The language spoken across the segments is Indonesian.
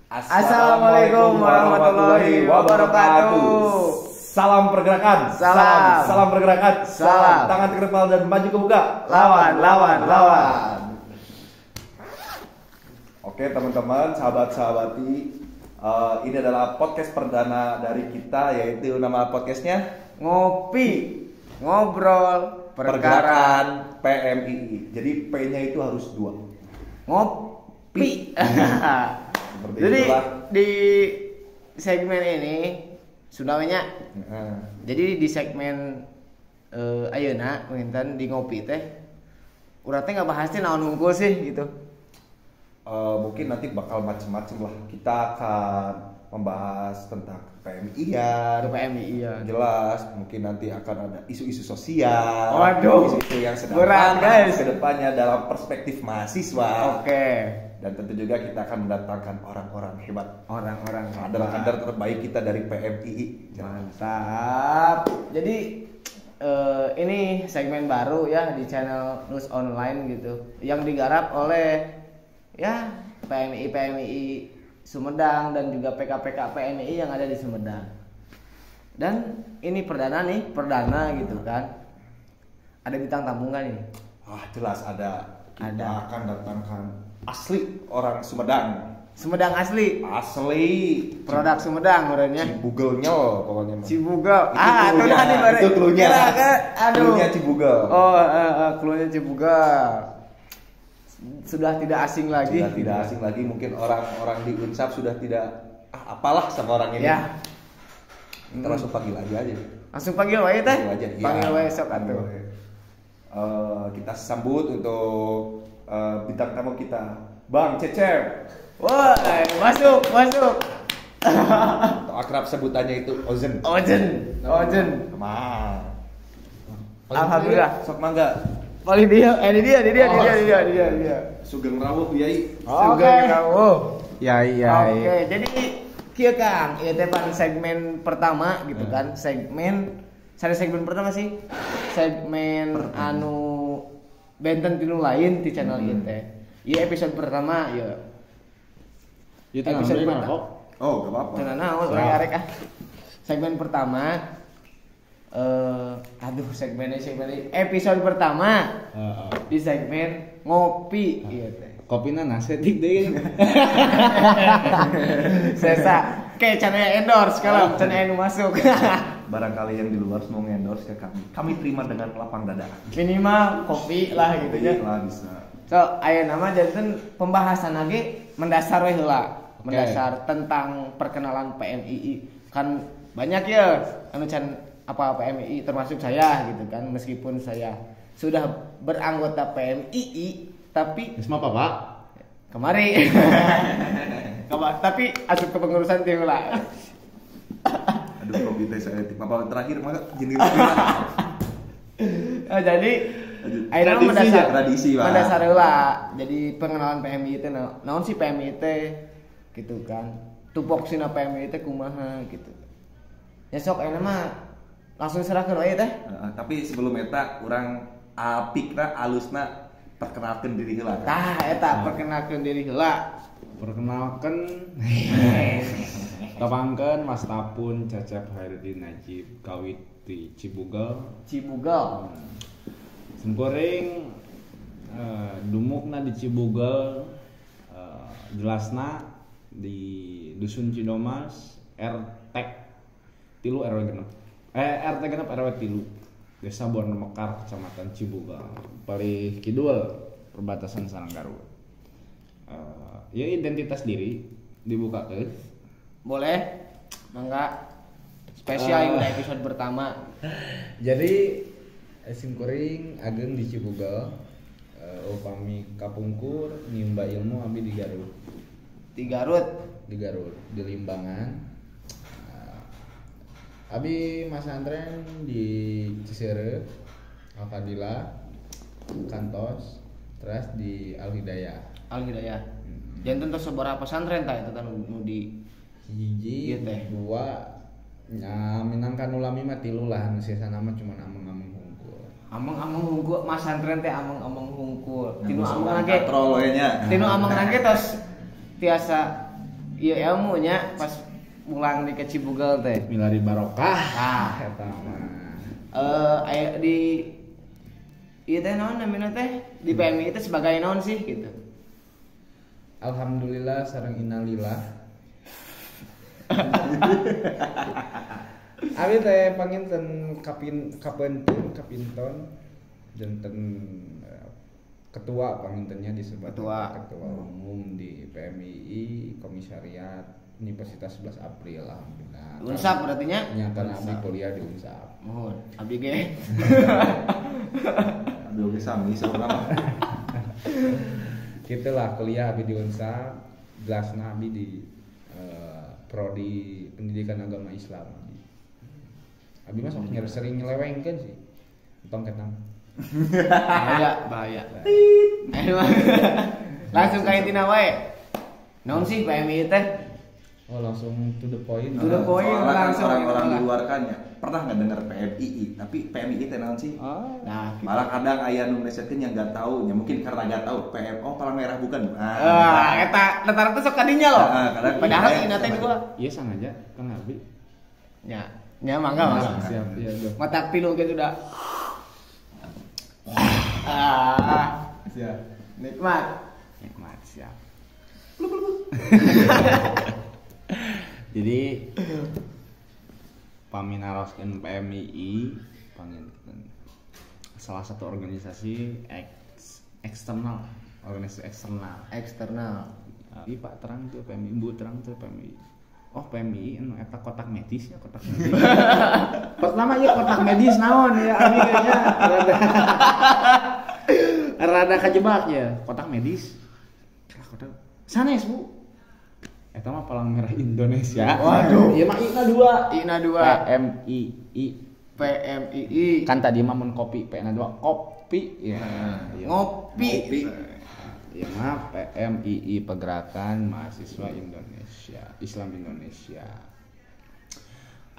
Assalamualaikum warahmatullahi wabarakatuh. Salam pergerakan. Salam pergerakan. Tangan ke depan dan maju ke muka. Lawan. Oke teman-teman, sahabat-sahabati, ini adalah podcast perdana dari kita, yaitu nama podcastnya Ngopi, ngobrol, pergerakan PMII. Jadi P-nya itu harus 2. Ngopi. Seperti Jadi itulah. di segmen ini sudah banyak. Jadi di segmen ayeuna punten di ngopi teh urang teh ngabahas teh naon unggul sih gitu. Mungkin nanti bakal macem-macem lah. Kita akan membahas tentang PMI-an. PMI-an. Jelas, mungkin nanti akan ada isu-isu sosial. Waduh. Isu-isu yang sedang berat, panas guys. ke depannya dalam perspektif mahasiswa. Oke. Dan tentu juga kita akan mendatangkan orang-orang hebat. Orang-orang Kader-kader terbaik kita dari PMII. Mantap. Jadi ini segmen baru ya di channel News Online gitu, yang digarap oleh ya PMI Sumedang dan juga PK PMI yang ada di Sumedang. Dan ini perdana gitu kan. Ada bintang tamu nggak nih? Jelas ada. Kita Ada. akan datangkan asli orang Sumedang. Sumedang asli. Produk Sumedang orangnya. Cibugel pokoknya. Cibugel. Itu Tuh nih bare. Itu cluenya. Aduh. Cluenya Cibugel. Cluenya Cibugel. Sudah tidak asing lagi. Sudah tidak asing lagi, mungkin orang-orang di Unsap sudah tidak apalah sama orang ini. Ya. Kita langsung panggil aja. Langsung panggil wae teh. Panggil aja. Panggil wae sok atuh. Kita sambut untuk bintang tamu kita, Bang Cecep. Wah, masuk. Atau akrab sebutannya itu Ozen. Kemana? Alhamdulillah. Sok mangga. Paling dia. Sugeng rawuh Yai. Oke. Ya. Oke, jadi kieu Kang, ieu teh pan segmen pertama gitu kan. Segmen pertama sih. Segmen anu benten tinu lain di channel ieu teh. Ieu episode pertama ya. Episode pertama. Oh, gak apa-apa. Cenah naon arek ah. Segmen pertama segmen episode pertama di segmen ngopi ieu teh. Kopina nasedik deh. Sesa kayak channel endorse kalau channel anu masuk. Barangkali yang di luar mau endorse ke kami terima dengan lapang dada. Minimal kopi lah gitu ya. Lah bisa. So, aya nama janten pembahasan lagi mendasar we heula. Mendasar tentang perkenalan PMII. Kan banyak ya anu can apa PMII termasuk saya gitu kan, meskipun saya sudah beranggota PMII tapi Geus mah Pak. kemari. Tapi asup ke pengurusan teh heula. Aduh, kopi teh saya tip apa terakhir mah jenis. Jadi ayeuna tradisi, Pak. mendasar heula. Jadi pengenalan PMI teh naon sih PMI teh gitu kan. Tupoksina PMI teh kumaha gitu. Ya sok ayeuna mah langsung serahkeun wae teh. Tapi sebelum eta urang apikna alusna perkenalkan diri heula. Tah eta perkenalkeun diri heula. Perkenalkan Tapangkeun Mas Tapun Cecep Hairudin Najib kawit di Cibugel. Sengkuring dumukna di Cibugel, jelasna di Dusun Cidomas RT 3 RW genep. RT genep RW 3. Desa Borno Mekar, Kecamatan Cibugel. Paling kidul perbatasan sareng Garut. Ya identitas diri dibukakeun. Boleh? Mangga. Spesial ini episode pertama. Jadi simkuring ageng di Cibugel, upami kapungkur nimba ilmu abi di Garut. Di Garut, Di Limbangan. Abi mas antren di Ciseure, Al-Fadilah, Kantos, terus di Al-Hidayah. Janten tos sabaraha pesantren tah eta nu di Hiji, Ieu teh. 2, minangkan ulami mah 3 lah, nu sisa nama cuma ameng-ameng hungkul. Ameng-ameng hungkul, mas antren teh ameng-ameng hungkul. Tinu Yang ameng katrol we nya. tos tiasa iya ilmunya pas pulang di Kecibugel teh. milari barokah Ah. eta mah. Aya di ieu teh naon namina teh di PMI teh sebagai naon sih gitu. Alhamdulillah sareng innalillah. Abi teh panginten kapinton janten ketua pangintennya disebut ketua umum di PMII Komisariat Universitas 11 April alhamdulillah. Unsap berarti nya? Nyata abi kuliah di Unsap. Mohon, abdi ge. Abi oge sami saurang. Gitulah kuliah abi di Unsap, jelasna abi di prodi pendidikan agama Islam. Abi mah sok sering nyelewengkeun sih. Tong ketang. Bahaya. Langsung ka intina wae. Naon sih PMI teh? Oh langsung to the point. To the point. Soalnya kan langsung orang-orang gitu di lah. luar kan ya pernah nggak dengar PMII, tapi PMII teh naon sih? Oh. Nah, gitu. Malah kadang aya nu melesetkeun yang nggak tahu, ya mungkin karena nggak tahu oh palang merah bukan. Eta rata-rata sok kadinya loh. Kadang Padahal iya, ini teh sama gua. Iya sengaja Kang Abi. Nya mangga Mas. Siap iya dong. Mata pilu gitu dah. Siap. Nikmat. Nikmat siap. Jadi paminaroskeun PMII panginten salah satu organisasi eksternal, organisasi eksternal. Iya Pak terang tuh PMII, Bu terang tuh PMII. Oh PMII anu eta kotak medis ya kotak medis. Pertama ya kotak medis naon ya abi kayaknya rada kajebak ya kotak medis. Kotak sanes Bu. Eta mah palang merah Indonesia. Waduh. Ieu mah INA 2. PMII. Kan tadi mah mun kopi, PNA 2 kopi ya. Ngopi. Ya mah PMII Pergerakan Mahasiswa Indonesia, Islam Indonesia.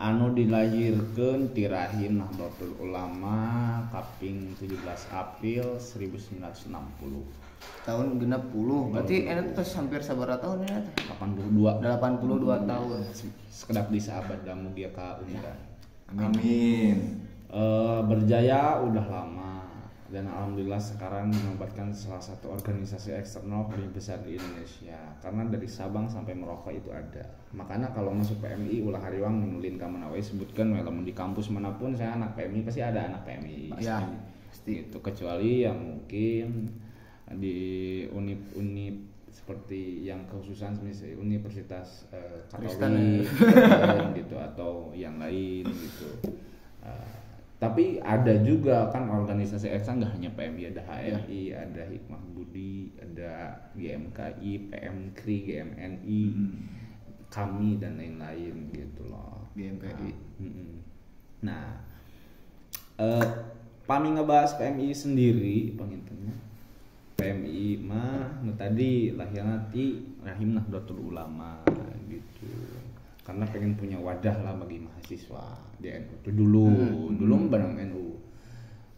Anu dilahirkeun ti rahim Nahdlatul Ulama kaping 17 April 1960. Tahun 60. Berarti enak terus hampir sabaraha tahun ya? 82 tahun. sekedap di sahabat damu dia ka Unda. Amin. Berjaya udah lama dan alhamdulillah sekarang menobatkan salah satu organisasi eksternal paling besar di Indonesia karena dari Sabang sampai Merauke itu ada. Makanya kalau masuk PMI ulah hariwang menulin ka mana wae sebutkan walaupun di kampus manapun saya anak PMI pasti ada anak PMI. Ya, pasti itu kecuali yang mungkin di univ seperti yang kekhususan misalnya Universitas Katolik gitu atau yang lain gitu. Tapi ada juga kan organisasi eksternal nggak hanya PMI, ada HMI, ada Hikmah Budi, ada GMKI, PMKRI, GMNI, kami dan lain-lain gitu loh. GMPI. Nah, kami ngebahas PMI sendiri, pengintennya. PMI mah tadi lahirnya ti rahim Nahdlatul Ulama gitu. Karena pengen punya wadah lah bagi mahasiswa di NU itu dulu bareng NU.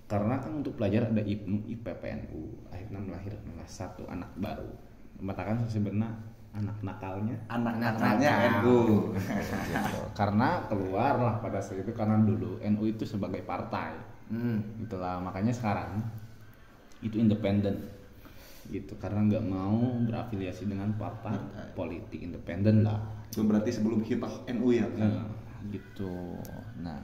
Karena kan untuk pelajar ada IPNU, IPPNU, akhirnya melahirkanlah satu anak baru. Mengatakan sebenarnya anak nakalnya NU. Gitu. Karena keluarlah pada saat itu karena dulu NU itu sebagai partai. Itulah makanya sekarang itu independen gitu karena nggak mau berafiliasi dengan partai politik, independen lah. Itu berarti sebelum kita NU ya. Gitu. Nah,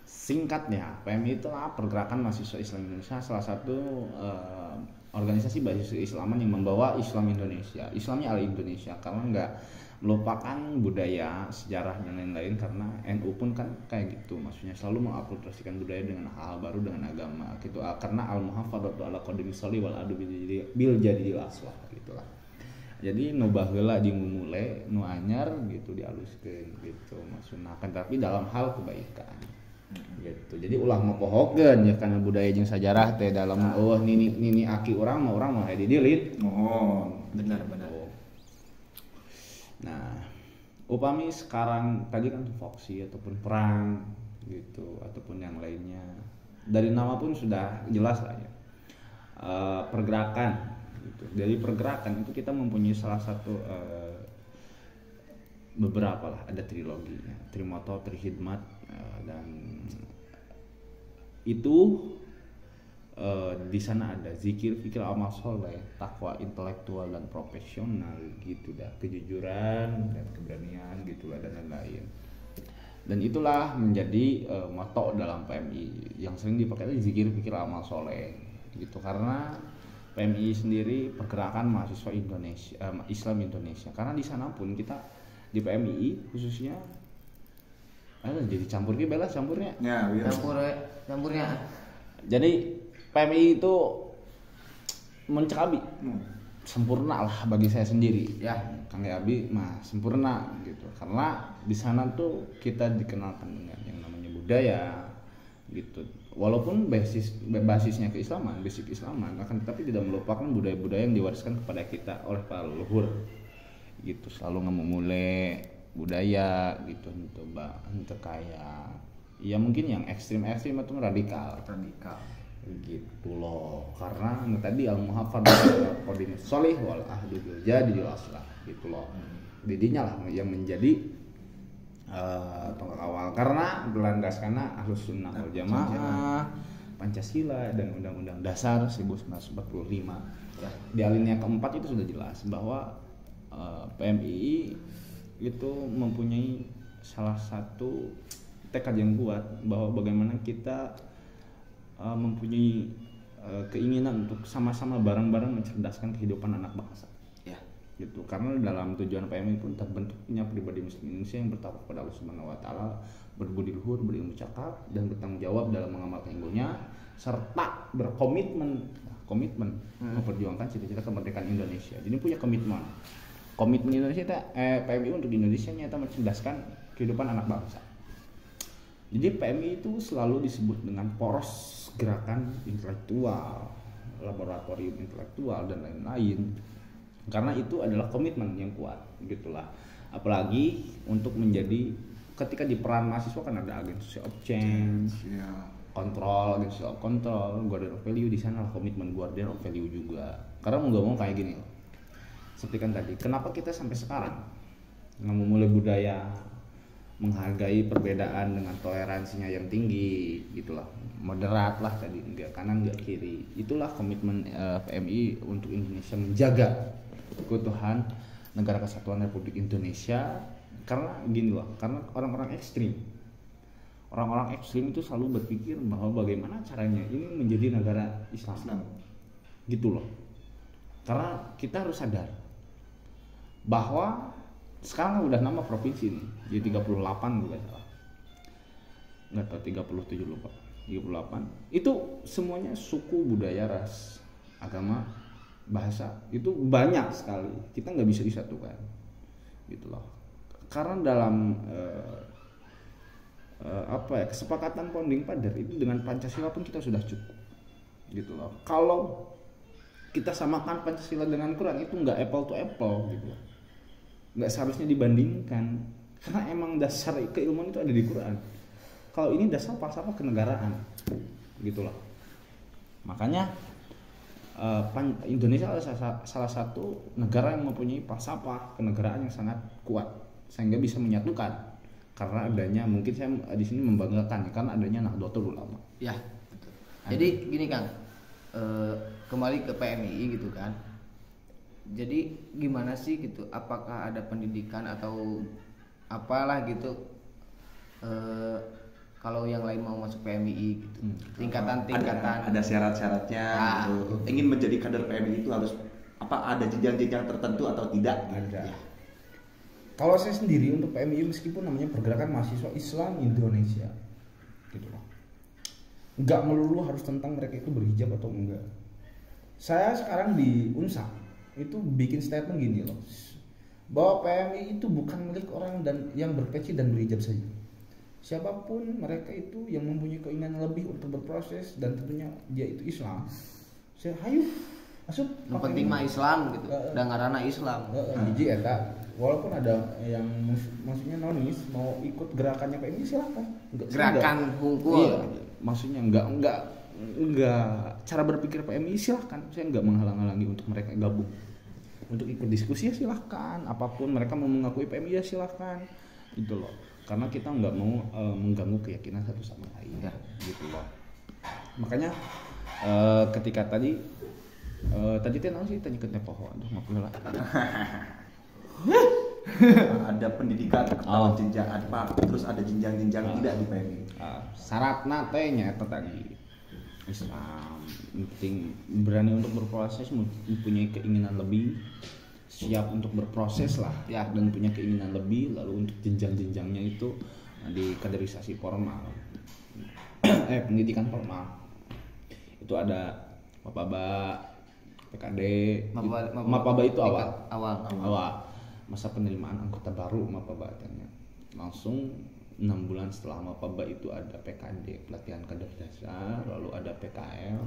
singkatnya PMI itu pergerakan mahasiswa Islam Indonesia, salah satu organisasi basis Islaman yang membawa Islam Indonesia, Islamnya ala Indonesia karena nggak melupakan budaya, sejarah dan lain-lain karena NU pun kan kayak gitu, maksudnya selalu mengakulturasikan budaya dengan hal baru dengan agama gitu karena al-muhafadzatu ala qadimi sholli wal adu bil jadidil aslah gitulah. Jadi nu baheula dimulai nu anyar gitu dialuskeun gitu maksudna kan tapi dalam hal kebaikan. Gitu. Jadi ulah ngopohokeun ya karena budaya jeung sajarah teh dalam nini aki urang mah didilit. Oh, benar. Nah, upami sekarang tadi kan tupoksi ataupun perang gitu ataupun yang lainnya. Dari nama pun sudah jelas lah ya. Pergerakan gitu. Dari pergerakan itu kita mempunyai salah satu beberapa lah, ada triloginya, Trimoto, Trihidmat, dan itu di sana ada zikir, fikir, amal soleh, takwa intelektual dan profesional gitu dah, kejujuran dan keberanian gitulah dan lain-lain. Dan itulah menjadi motto dalam PMI yang sering dipakai itu zikir, fikir, amal soleh gitu, karena PMI sendiri pergerakan mahasiswa Indonesia, Islam Indonesia, karena di sana pun kita di PMI khususnya jadi campurnya bela campurnya Ya, iya. campurnya. Jadi PMI itu mencekabi sempurna lah bagi saya sendiri ya, Kang Abi mah sempurna gitu, karena di sana tuh kita dikenalkan dengan yang namanya budaya gitu, walaupun basisnya keislaman, basic keislaman, akan tetapi tidak melupakan budaya-budaya yang diwariskan kepada kita oleh para leluhur gitu, selalu ngemulai budaya gitu, untuk kayak ya mungkin yang ekstrim atau radikal gitu loh, karena tadi al-muhafad qadin sholih wal ahdu bil jadi aslah gitu loh, didinya lah yang menjadi tonggak awal, karena berlandaskan ahlus sunnah wal jamaah, Pancasila dan Undang-Undang Dasar 1945 ya. Di alinea keempat itu sudah jelas bahwa PMII itu mempunyai salah satu tekad yang kuat bahwa bagaimana kita mempunyai keinginan untuk sama-sama bareng-bareng mencerdaskan kehidupan anak bangsa Ya. gitu, karena dalam tujuan PMI pun terbentuknya pribadi muslim Indonesia yang bertakwa kepada Allah Subhanahu wa taala, berbudi luhur, berilmu cakap dan bertanggung jawab dalam mengamalkan ilmunya, serta berkomitmen memperjuangkan cita-cita kemerdekaan Indonesia. Jadi punya komitmen Indonesia PMI untuk Indonesia nyata mencerdaskan kehidupan anak bangsa. Jadi PMI itu selalu disebut dengan poros gerakan intelektual, laboratorium intelektual dan lain-lain, karena itu adalah komitmen yang kuat gitulah. Apalagi untuk menjadi ketika di peran mahasiswa kan ada agency of change, kontrol, agency of control, guardian of value, di sana lah komitmen guardian of value juga. Karena mau nggak mau kayak gini loh, seperti kan tadi, kenapa kita sampai sekarang nggak memulai budaya menghargai perbedaan dengan toleransinya yang tinggi gitulah, moderat lah tadi, nggak kanan nggak kiri. Itulah komitmen PMI untuk Indonesia menjaga keutuhan negara kesatuan Republik Indonesia. Karena gini loh, karena orang-orang ekstrim itu selalu berpikir bahwa bagaimana caranya ini menjadi negara Islam gitu loh. Karena kita harus sadar bahwa sekarang udah nama provinsi nih, jadi 38 bukan salah, nggak tahu 37 lupa, 38 itu semuanya suku, budaya, ras, agama, bahasa, itu banyak sekali, kita nggak bisa disatukan gitu loh. Karena dalam kesepakatan founding father itu dengan Pancasila pun kita sudah cukup gitu loh. Kalau kita samakan Pancasila dengan Quran itu nggak apple to apple gitu loh, nggak seharusnya dibandingkan, karena emang dasar keilmuan itu ada di Quran. Kalau ini dasar falsafah kenegaraan gitu loh. Makanya Indonesia adalah salah satu negara yang mempunyai falsafah kenegaraan yang sangat kuat sehingga bisa menyatukan, karena adanya, mungkin saya di sini membanggakan karena adanya Nahdlatul Ulama. Ya, betul. Jadi gini Kang, kembali ke PMI gitu kan. Jadi gimana sih gitu? Apakah ada pendidikan atau apalah gitu? Kalau yang lain mau masuk PMI gitu, tingkatan ada syarat-syaratnya gitu. Ingin menjadi kader PMI itu harus ada jenjang-jenjang tertentu atau tidak? Ada. Ya. Kalau saya sendiri untuk PMI meskipun namanya pergerakan mahasiswa Islam Indonesia gitu loh, nggak melulu harus tentang mereka itu berhijab atau enggak. Saya sekarang di Unsa itu bikin statement gini loh, bahwa PMI itu bukan milik orang dan yang berpeci dan berhijab saja. Siapapun mereka itu yang mempunyai keinginan lebih untuk berproses dan tentunya dia itu Islam, saya hayu masuk. Yang penting mah Islam gitu, dan ngaranna Islam. Hiji eta, walaupun ada yang maksudnya nonis mau ikut gerakannya PMI silakan. Gerakan hungkul. Iya, maksudnya enggak enggak cara berpikir PMI silahkan, saya enggak menghalang-halangi untuk mereka gabung untuk ikut diskusi ya silahkan, apapun mereka mau mengakui PMI ya silahkan gitu loh, karena kita enggak mau mengganggu keyakinan satu sama lain ya gitu loh. Makanya ketika tadi tenang sih tanya ke pohon aduh maaf lah. Ada pendidikan atau jenjang apa, terus ada jenjang-jenjang tidak di PMI. Syaratnya tehnya itu tadi Islam penting berani untuk berproses, mempunyai keinginan lebih, siap untuk berproses lah ya, dan punya keinginan lebih. Lalu untuk jenjang-jenjangnya itu di kaderisasi formal pendidikan formal itu ada Mapaba, PKD. Mapaba itu awal masa penerimaan anggota baru Mapaba tanya. Langsung 6 bulan setelah Mapaba itu ada PKD, pelatihan kader dasar, lalu ada PKL,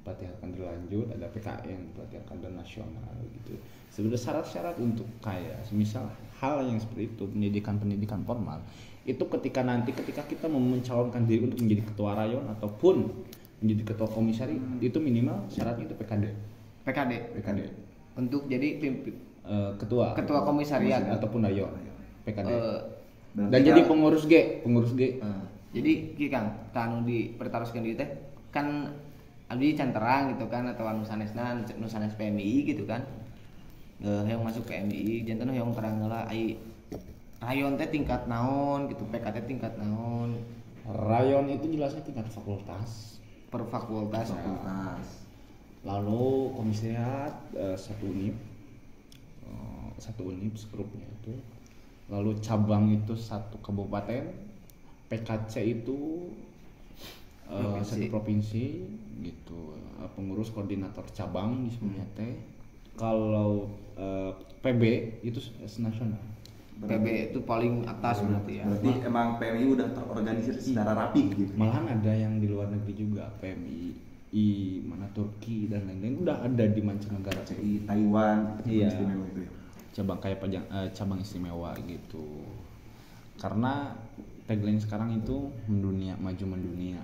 pelatihan kader lanjut, ada PKN, pelatihan kader nasional gitu. Sebenarnya syarat-syarat untuk kayak misal hal yang seperti itu, pendidikan formal itu ketika kita mau mencalonkan diri untuk menjadi ketua rayon ataupun menjadi ketua komisari, itu minimal syaratnya itu PKD. Untuk jadi ketua komisariat ataupun rayon PKD. Dan jadi pengurus G. Jadi ki Kang, tanu di pertaruskeun dieu teh kan abdi can terang gitu kan, atau anu sanesna PMI gitu kan. Yang masuk PMI janten yang terang heula ai rayon teh tingkat naon gitu, PKT tingkat naon. Rayon itu jelasnya tingkat fakultas. Per fakultas. Lalu komisariat satu unip segrupnya itu. Lalu cabang itu satu kabupaten, PKC itu satu provinsi gitu, pengurus koordinator cabang di semuanya teh. Kalau PB itu nasional. PB itu paling atas berarti ya. Berarti emang PMI udah terorganisir secara rapi gitu. Malahan ada yang di luar negeri juga, PMI mana Turki dan lain-lain udah ada di mancanegara, di Taiwan, iya. Istimewa itu ya. Cabang kayak cabang istimewa gitu. Karena tagline sekarang itu maju mendunia.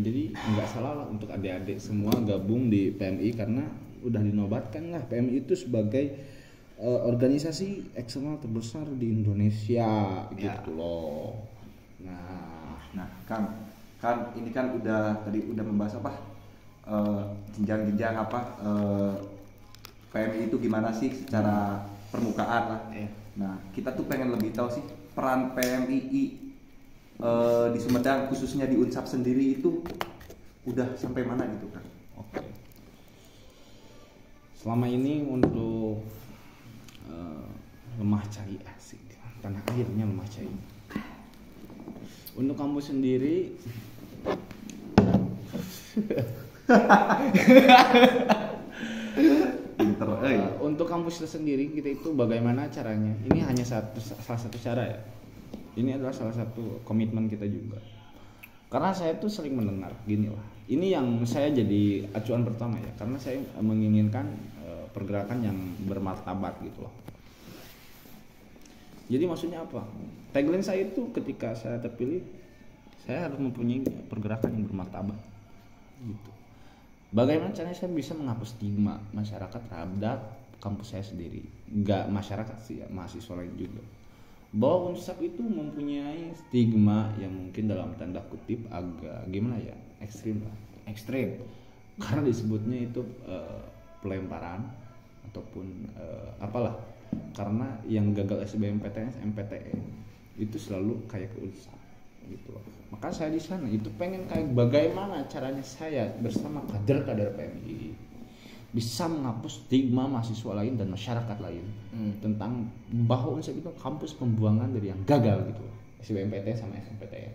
Jadi nggak salah lah untuk adik-adik semua gabung di PMI, karena udah dinobatkan lah PMI itu sebagai organisasi eksternal terbesar di Indonesia gitu loh. Nah, kan ini kan udah membahas apa? Jenjang-jenjang apa? PMI itu gimana sih secara permukaan lah. Nah, kita tuh pengen lebih tahu sih peran PMI di Sumedang, khususnya di Unsap sendiri itu udah sampai mana gitu kan? Oke. Selama ini untuk lemah cai asik, tanah airnya lemah cai. Untuk kampus sendiri untuk kampus sendiri kita itu bagaimana caranya? Ini hanya salah satu cara ya. Ini adalah salah satu komitmen kita juga. Karena saya tuh sering mendengar gini lah. Ini yang saya jadi acuan pertama ya. Karena saya menginginkan pergerakan yang bermartabat gitu loh. Jadi maksudnya apa? Tagline saya itu ketika saya terpilih, saya harus mempunyai pergerakan yang bermartabat gitu. Bagaimana caranya saya bisa menghapus stigma masyarakat terhadap kampus saya sendiri, nggak masyarakat sih ya, mahasiswa lain juga, bahwa Unsap itu mempunyai stigma yang mungkin dalam tanda kutip agak gimana ya, ekstrim karena disebutnya itu pelemparan ataupun apalah, karena yang gagal SBMPTN, MPTN itu selalu kayak ke Unsap gitu loh. Maka saya di sana itu pengen kayak bagaimana caranya saya bersama kader-kader PMI bisa menghapus stigma mahasiswa lain dan masyarakat lain tentang bahwa Unsap itu kampus pembuangan dari yang gagal gitu, SBMPTN sama SNPTN.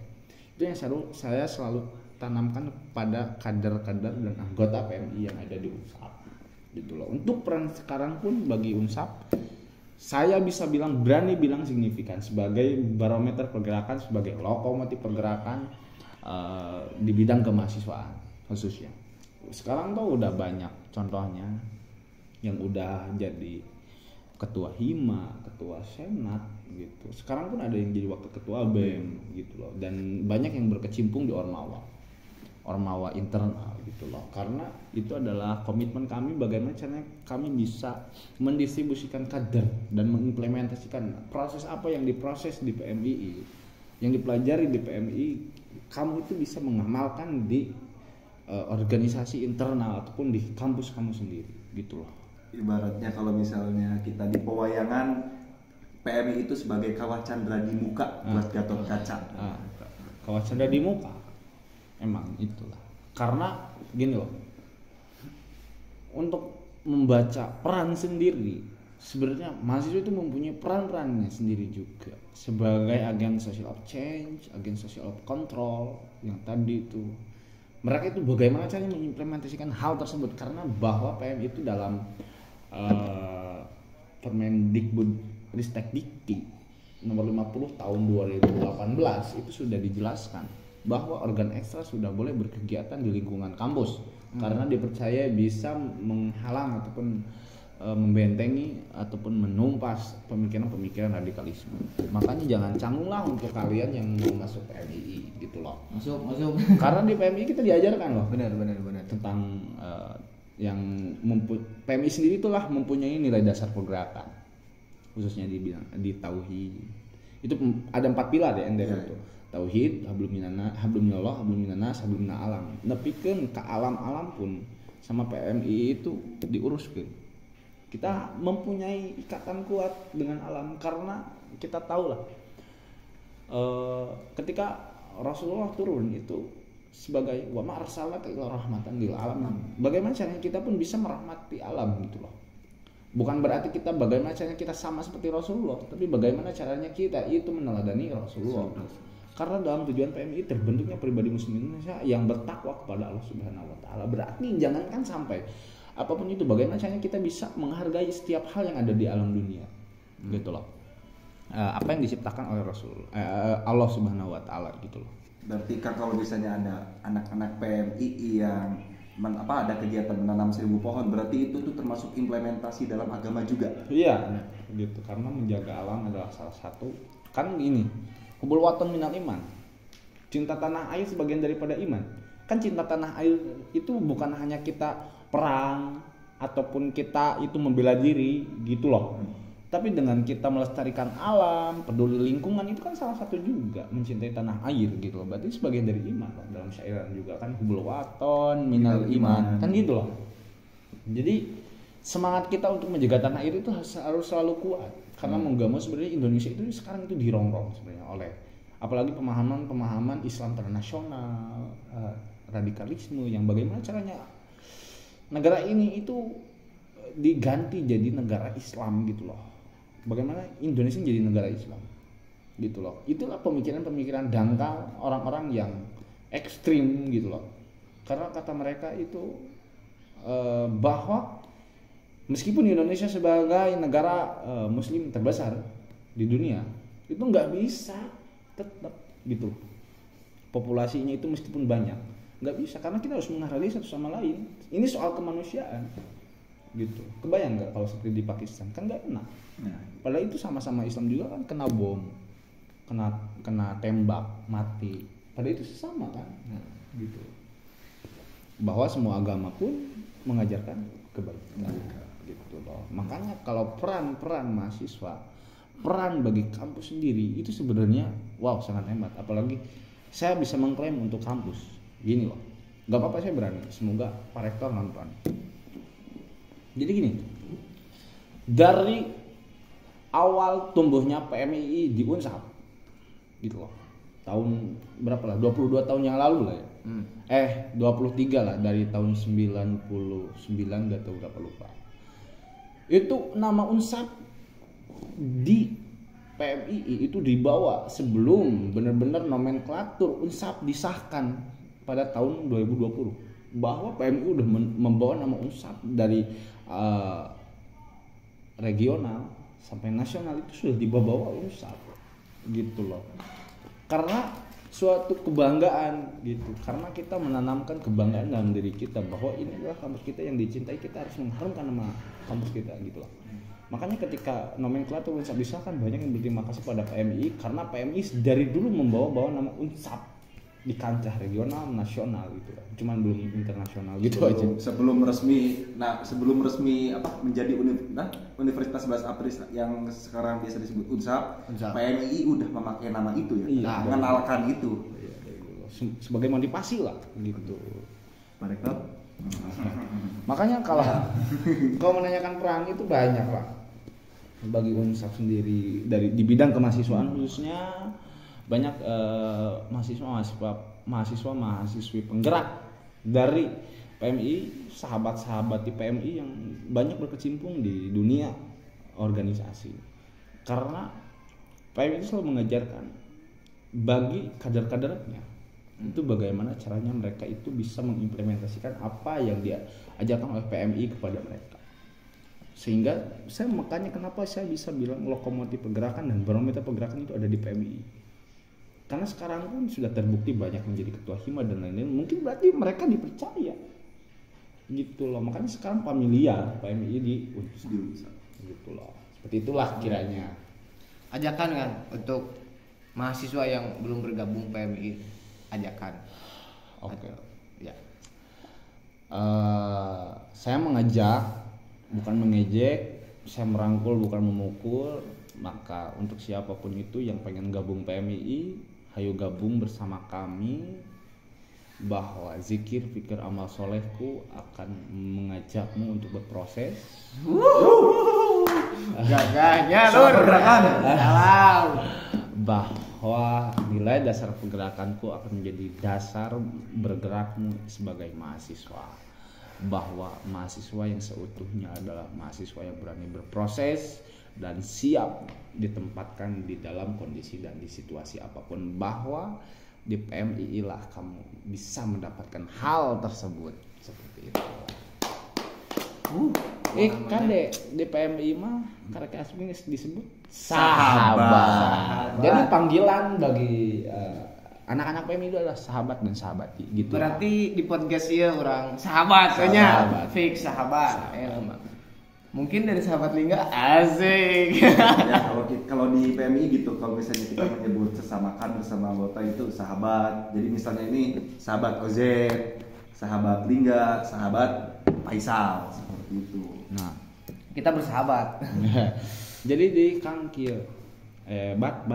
Itu yang saya selalu tanamkan pada kader-kader dan anggota PMI yang ada di Unsap gitu loh. Untuk peran sekarang pun bagi Unsap, saya bisa berani bilang signifikan sebagai barometer pergerakan, sebagai lokomotif pergerakan di bidang kemahasiswaan khususnya. Sekarang tuh udah banyak contohnya yang udah jadi ketua Hima, ketua Senat gitu. Sekarang pun ada yang jadi wakil ketua BEM gitu loh, dan banyak yang berkecimpung di Ormawa ormawa internal gitu loh. Karena itu adalah komitmen kami bagaimana caranya kami bisa mendistribusikan kader dan mengimplementasikan proses apa yang diproses di PMII, yang dipelajari di PMII, kamu itu bisa mengamalkan di organisasi internal ataupun di kampus kamu sendiri gitu loh. Ibaratnya kalau misalnya kita di pewayangan, PMI itu sebagai kawah candra di muka buat Gatot Kaca. Kawah candra di muka, emang itulah. Karena gini loh, untuk membaca peran sendiri, sebenarnya mahasiswa itu mempunyai peran-perannya sendiri juga sebagai agen social of change, agen social of control yang tadi itu. Mereka itu bagaimana caranya mengimplementasikan hal tersebut, karena bahwa PMI itu dalam Permendikbud Ristekdikti nomor 50 tahun 2018 itu sudah dijelaskan bahwa organ ekstra sudah boleh berkegiatan di lingkungan kampus karena dipercaya bisa menghalang ataupun membentengi ataupun menumpas pemikiran-pemikiran radikalisme. Makanya jangan canggung lah untuk kalian yang mau masuk PMII gitu loh. Masuk. Karena di PMII kita diajarkan loh. Benar. Tentang yang PMI sendiri itulah mempunyai nilai dasar pergerakan, khususnya di tauhid. Itu ada 4 pilar ya NDR itu. Tauhid, hablum minallah, hablum minanas, hablum minal alam. Nepikeun ka alam-alam pun sama PMI itu diuruskeun. Kita mempunyai ikatan kuat dengan alam karena kita tahu lah ketika Rasulullah turun itu sebagai wa ma arsalnaka illa rahmatan lil alamin. Bagaimana caranya kita pun bisa merahmati alam gitu loh. Bukan berarti kita bagaimana caranya kita sama seperti Rasulullah, tapi bagaimana caranya kita itu meneladani Rasulullah. Karena dalam tujuan PMI terbentuknya pribadi muslim Indonesia yang bertakwa kepada Allah Subhanahu wa taala. Berarti jangankan sampai apapun itu, bagaimana caranya kita bisa menghargai setiap hal yang ada di alam dunia. Gitu loh. Apa yang diciptakan oleh Allah Subhanahu wa taala gitu loh. Berarti kan kalau misalnya ada anak-anak PMII yang ada kegiatan menanam 1000 pohon, berarti itu tuh termasuk implementasi dalam agama juga. Iya, gitu. Karena menjaga alam adalah salah satu kan ini. Hubul waton minal iman. Cinta tanah air sebagian daripada iman. Kan cinta tanah air itu bukan hanya kita perang ataupun kita itu membela diri gitu loh. Tapi dengan kita melestarikan alam, peduli lingkungan itu kan salah satu juga mencintai tanah air gitu loh. Berarti sebagian dari iman loh. Dalam syairan juga kan hubul waton minal iman. Kan gitu loh. Jadi semangat kita untuk menjaga tanah air itu harus selalu kuat. Karena mau gak mau sebenarnya Indonesia itu sekarang itu dirongrong sebenarnya oleh apalagi pemahaman Islam internasional, radikalisme yang bagaimana caranya negara ini itu diganti jadi negara Islam gitu loh. Bagaimana Indonesia jadi negara Islam gitu loh. Itulah pemikiran-pemikiran dangkal orang-orang yang ekstrim gitu loh. Karena kata mereka itu bahwa meskipun Indonesia sebagai negara muslim terbesar di dunia itu nggak bisa tetap gitu loh. Populasinya itu meskipun banyak nggak bisa karena kita harus menghargai satu sama lain. Ini soal kemanusiaan gitu. Kebayang nggak kalau seperti di Pakistan kan nggak enak. Padahal itu sama-sama Islam juga kan kena bom, kena tembak mati. Padahal itu sama kan, gitu. Bahwa semua agama pun mengajarkan kebaikan, gitu loh. Makanya kalau peran mahasiswa, peran bagi kampus sendiri itu sebenarnya wow sangat hebat. Apalagi saya bisa mengklaim untuk kampus, gini loh. Gak apa-apa saya berani. Semoga Pak Rektor nonton. Jadi gini, dari awal tumbuhnya PMII di Unsap gitu loh, tahun berapa lah, 22 tahun yang lalu lah ya 23 lah, dari tahun 99 gak tahu berapa lupa, itu nama Unsap di PMII itu dibawa sebelum benar-benar nomenklatur Unsap disahkan pada tahun 2020, bahwa PMII udah membawa nama Unsap dari regional sampai nasional itu sudah dibawa Unsap gitu loh. Karena suatu kebanggaan gitu, karena kita menanamkan kebanggaan dalam diri kita bahwa ini adalah kampus kita yang dicintai, kita harus mengharumkan nama kampus kita gitu loh. Makanya ketika nomenklatur Unsap disahkan, banyak yang berterima kasih pada PMII karena PMII dari dulu membawa nama Unsap di kancah regional, nasional gitu kan. Cuman belum internasional gitu aja. Sebelum resmi menjadi Universitas 11 April yang sekarang biasa disebut Unsap. PMII udah memakai nama itu ya. Iya, mengenalkan itu. Iya, sebagai motivasi lah gitu. Pak Rektor. Makanya kalau menanyakan peran itu banyak lah bagi Unsap sendiri di bidang kemahasiswaan khususnya. Banyak mahasiswa-mahasiswi penggerak dari PMI, sahabat-sahabat di PMI yang banyak berkecimpung di dunia organisasi. Karena PMI itu selalu mengajarkan bagi kader-kadernya itu bagaimana caranya mereka itu bisa mengimplementasikan apa yang dia ajarkan oleh PMI kepada mereka. Sehingga makanya kenapa saya bisa bilang lokomotif pergerakan dan barometer pergerakan itu ada di PMI. Karena sekarang pun sudah terbukti banyak menjadi ketua hima dan lain-lain, mungkin berarti mereka dipercaya gitu loh. Makanya sekarang familiar PMI di Unsap gitu loh. Seperti itulah kiranya. Ajakan kan untuk mahasiswa yang belum bergabung PMI, ajakan. Oke. Ya. Saya mengajak, bukan mengejek. Saya merangkul, bukan memukul. Maka untuk siapapun itu yang pengen gabung PMII, hayo gabung bersama kami, bahwa zikir, fikir, amal solehku akan mengajakmu untuk berproses. Gagahnya Lur. Salam. Bahwa nilai dasar pergerakanku akan menjadi dasar bergerakmu sebagai mahasiswa. Bahwa mahasiswa yang seutuhnya adalah mahasiswa yang berani berproses dan siap ditempatkan di dalam kondisi dan di situasi apapun, bahwa di PMII lah kamu bisa mendapatkan hal tersebut seperti itu. Kade di PMII mah karek asmi disebut sahabat. Jadi panggilan bagi anak-anak PMII itu adalah sahabat dan sahabati gitu. Berarti di podcast ieu orang sahabat kayaknya. Fix sahabat. Mungkin dari sahabat Lingga asik. Ya, kalau di PMI gitu, kalau misalnya kita menyebut sesamakan bersama anggota itu sahabat. Jadi misalnya ini sahabat OZ, sahabat Lingga, sahabat Faisal, seperti itu. Nah, kita bersahabat. Jadi di Kang kieu bat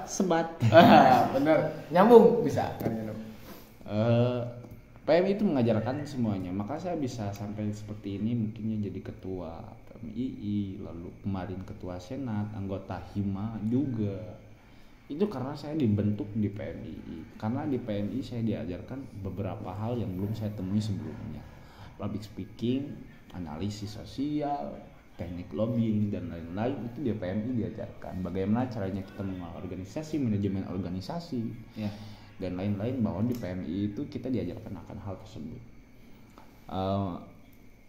sebat. Bener, nyambung bisa kan nyambung. PMI itu mengajarkan semuanya, maka saya bisa sampai seperti ini mungkinnya jadi ketua PMII, lalu kemarin ketua senat, anggota hima juga. Itu karena saya dibentuk di PMII. Karena di PMII saya diajarkan beberapa hal yang belum saya temui sebelumnya. Public speaking, analisis sosial, teknik lobbying dan lain-lain itu di PMII diajarkan. Bagaimana caranya kita mengelola organisasi, manajemen organisasi. Ya. Dan lain-lain, bahwa di PMI itu kita diajarkan akan hal tersebut.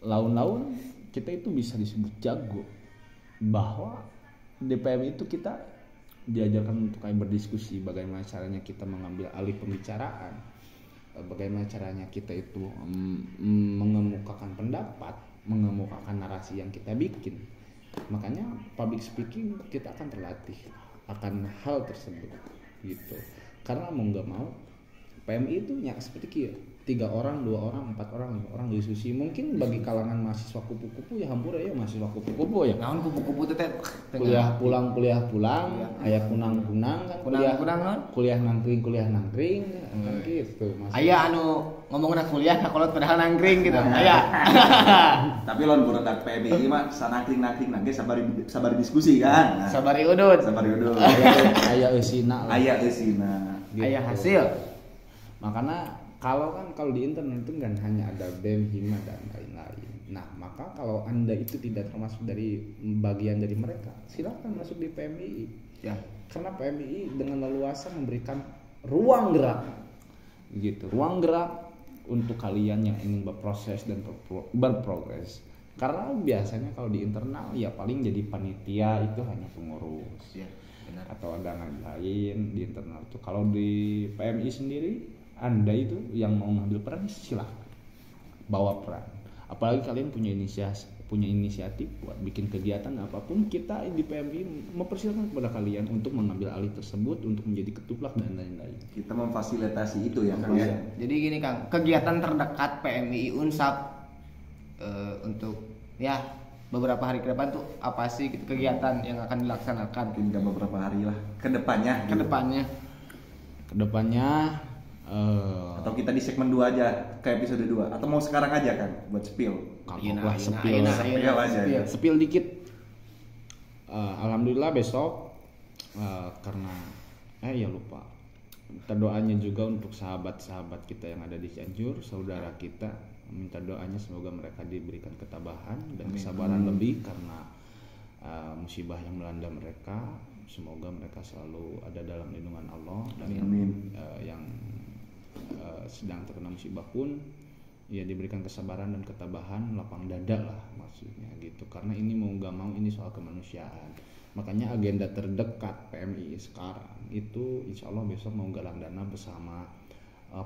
Laun-laun kita itu bisa disebut jago, bahwa di PMI itu kita diajarkan untuk kayak berdiskusi, bagaimana caranya kita mengambil alih pembicaraan, bagaimana caranya kita itu mengemukakan pendapat, mengemukakan narasi yang kita bikin. Makanya public speaking kita akan terlatih akan hal tersebut gitu. Karena mau nggak mau PMI itu ya seperti kia 3 orang, 2 orang, 4 orang, 5 orang diskusi. Mungkin bagi kalangan mahasiswa kupu-kupu ya hampura ya mahasiswa kupu-kupu ya. Naon kupu-kupu teh kuliah pulang, aya kunang-kunang kan, kuliah nangkring kan gitu. Aya anu ngomongna kuliah kolot padahal nangkring gitu. Aya. Tapi lawan budak PMI mah sanangkring-nangkring nangge sabar diskusi kan. Nah, sabari udut. Aya eusina. Gitu. Aya hasil. Makanya kalau di internet itu kan hanya ada BEM, hima dan lain-lain. Nah, maka kalau Anda itu tidak termasuk dari bagian dari mereka, silakan masuk di PMII. Ya, karena PMII dengan leluasa memberikan ruang gerak. Gitu, ruang gerak untuk kalian yang ingin berproses dan berprogres. Karena biasanya kalau di internal ya paling jadi panitia itu hanya pengurus. Ya, benar. Atau ada lain di internal itu. Kalau di PMI sendiri Anda itu yang mau ngambil peran silahkan bawa peran. Apalagi kalian punya punya inisiatif buat bikin kegiatan apapun, kita di PMI mempersilakan kepada kalian untuk mengambil alih tersebut untuk menjadi ketuplak dan lain-lain. Kita memfasilitasi itu ya, Kang. Ya. Jadi gini Kang, kegiatan terdekat PMI Unsap untuk ya beberapa hari ke depan tuh apa sih kegiatan yang akan dilaksanakan? Mungkin nggak beberapa hari lah ke depannya. Kedepannya atau kita di segmen 2 aja ke episode 2 atau mau sekarang aja kan buat spill. Kalau Spill aja. Spill dikit. Alhamdulillah besok karena ya lupa. Minta doanya juga untuk sahabat-sahabat kita yang ada di Cianjur, saudara kita, minta doanya semoga mereka diberikan ketabahan dan kesabaran lebih karena musibah yang melanda mereka. Semoga mereka selalu ada dalam lindungan Allah dan yang sedang terkena musibah pun ya diberikan kesabaran dan ketabahan, lapang dada lah maksudnya gitu, karena ini mau gak mau ini soal kemanusiaan. Makanya agenda terdekat PMI sekarang itu insya Allah besok mau galang dana bersama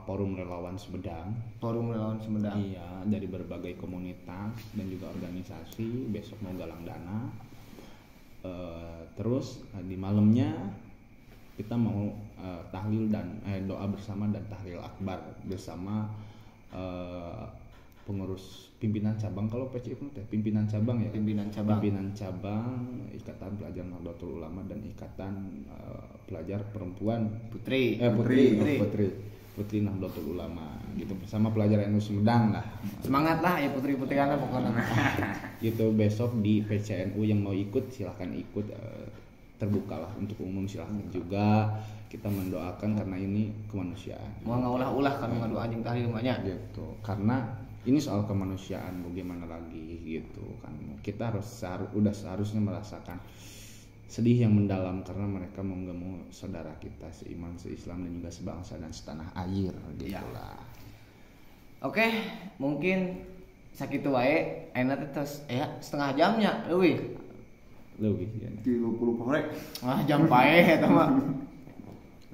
Forum Relawan Sumedang. Iya, dari berbagai komunitas dan juga organisasi besok mau galang dana. Terus di malamnya kita mau tahlil dan doa bersama dan tahlil akbar bersama pengurus pimpinan cabang. Kalau PCI itu pimpinan cabang ya, pimpinan cabang Ikatan Pelajar Nahdlatul Ulama dan Ikatan Pelajar Perempuan Putri Nahdlatul Ulama gitu, bersama pelajar NU Sumedang lah. Semangat lah ya putri-putri karena pokoknya. Gitu besok di PCNU yang mau ikut silahkan ikut, terbuka lah untuk umum, silahkan juga. Kita mendoakan karena ini kemanusiaan. Mau ngaulah-ulah kami doa jeung tahlil banyak gitu. Karena ini soal kemanusiaan, bagaimana lagi gitu kan. Kita udah seharusnya merasakan sedih yang mendalam karena mereka mau nggak mau saudara kita seiman, seislam dan juga sebangsa dan setanah air gitulah. Oke, mungkin sakitu wae ayeuna teh tos setengah jamnya leuwih ya. 30 korek. Jam pae eta mah.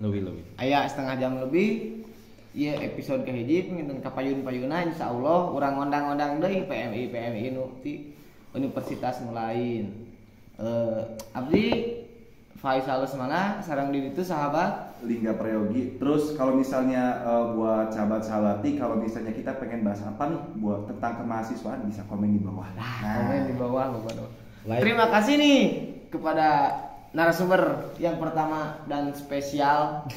Lebih. Aya setengah jam lebih. Ieu episode kahiji nginten kapayun-payuna insyaallah urang ngondang-ngondang deui PMI nu ti universitas nu lain. Abdi Faisal Lesmana sareng di ditu sahabat Lingga Prayogi. Terus kalau misalnya buat sahabat Salati, kalau misalnya kita pengen bahas apa nih buat tentang kemahasiswaan bisa komen di bawah. Komen di bawah. Terima kasih nih kepada narasumber yang pertama dan spesial.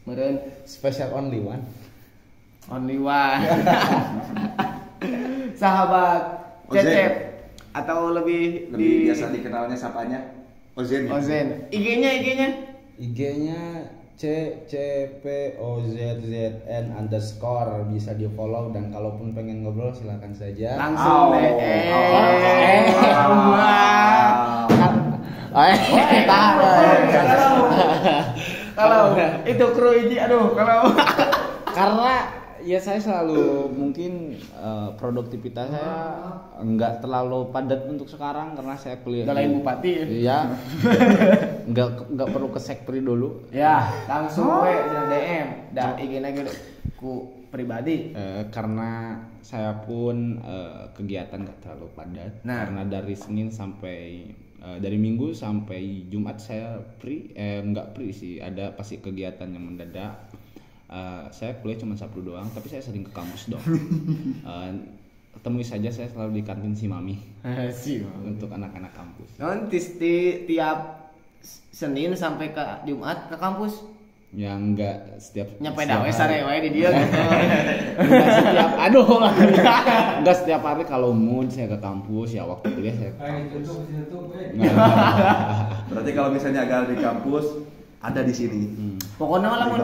Meureun Special only one. Sahabat Cecep atau lebih biasa dikenalnya sapanya Ozen. IG-nya CCPOZZN _ bisa di follow, dan kalaupun pengen ngobrol silakan saja langsung kalau itu kru hiji kalau karena ya saya selalu mungkin produktivitas saya enggak terlalu padat untuk sekarang karena saya kuliah udah lain bupati ya. enggak perlu ke sekpri dulu ya, langsung we DM dan IG-na ku pribadi karena saya pun kegiatan enggak terlalu padat karena dari Senin sampai dari Minggu sampai Jumat saya enggak free sih, ada pasti kegiatan yang mendadak. Saya kuliah cuma Sabtu doang, tapi saya sering ke kampus dong. Temui saja saya selalu di kantin si Mami. Untuk anak-anak kampus. Nanti tiap Senin sampai ke Jumat ke kampus. Ya enggak setiap nyampe dawe sare wae di dia gitu. Enggak setiap hari, kalau mood saya ke kampus, ya waktu kuliah saya ke kampus. Berarti kalau misalnya agak di kampus ada di sini. Pokoknya malah mau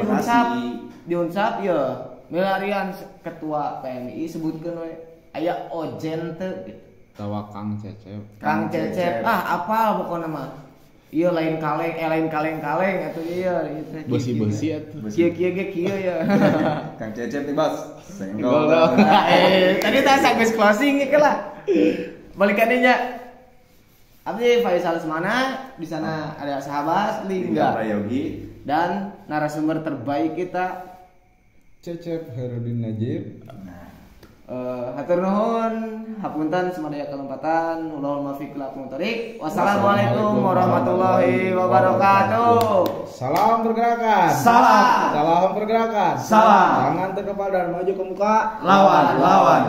diunsap ya milarian ketua PMI sebutkeun we aya Ojen teu gitu. Tawa Kang Cecep. Apal pokona mah. Ieu lain kaleng atuh ieu besi atuh. Kieu ge kieu ya. Kang Cecep nih, Bos. Senggol. Tadi teh geus closing ge lah. Balikan deui nya. Abdi Faisal Lesmana, di sana ada sahabat Lingga Prayogi dan narasumber terbaik kita Cecep Herudin Najib. Hatur nuhun, hapunten samadaya kelempatan, ulul muwaffiq ila aqwamit thoriq. Wassalamualaikum warahmatullahi wabarakatuh. Salam pergerakan. Salam pergerakan. Salam. Tangan terkepal dan maju ke muka. Lawan.